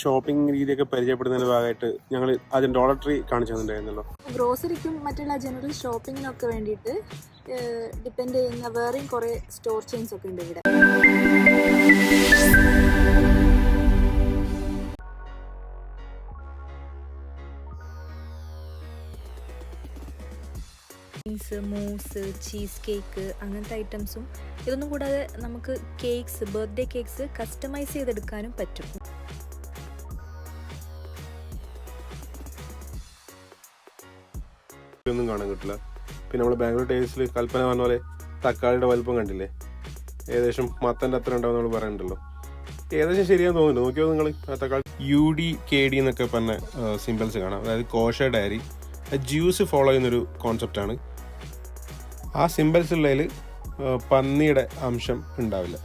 Shopping രീതിയൊക്കെ പരിചയപ്പെടുന്നതിന്റെ ഭാഗമായിട്ട് ഞങ്ങൾ ആദ്യം ഡോളർ ട്രീ കാണിച്ചു തന്നിട്ടുണ്ടായിരുന്നല്ലോ. ഗ്രോസറിക്കും മറ്റുള്ള ജനറൽ ഷോപ്പിങ്ങിനൊക്കെ വേണ്ടിയിട്ട് ഡിപ്പെൻഡ് ചെയ്യുന്ന വേറെയും കുറേ സ്റ്റോർ ചെയിൻസ് ഒക്കെ ഉണ്ട് ഇവിടെ. മൂസ്, ചീസ് കേക്ക് അങ്ങനത്തെ ഐറ്റംസും ഇതൊന്നും കൂടാതെ നമുക്ക് കേക്ക്സ്, ബർത്ത്ഡേ കേക്ക്സ് കസ്റ്റമൈസ് ചെയ്തെടുക്കാനും പറ്റും. ഒന്നും കാണാൻ കിട്ടില്ല. പിന്നെ നമ്മൾ ബാംഗ്ലൂർ ടേസ്റ്റിൽ കൽപ്പന പറഞ്ഞ പോലെ തക്കാളിയുടെ വലുപ്പം കണ്ടില്ലേ, ഏകദേശം മത്തൻ്റെ അത്ര ഉണ്ടാവും നമ്മൾ പറയുന്നുണ്ടല്ലോ. ഏകദേശം ശരിയാന്ന് തോന്നുന്നു. നോക്കിയോ നിങ്ങൾ ആ തക്കാളി. UDKD എന്നൊക്കെ പറഞ്ഞ സിമ്പിൾസ് കാണാം. അതായത് കോഷ ഡയറി ജ്യൂസ് ഫോളോ ചെയ്യുന്നൊരു കോൺസെപ്റ്റാണ്. ആ സിമ്പിൾസ് ഉള്ളതിൽ പന്നിയുടെ അംശം ഉണ്ടാവില്ല.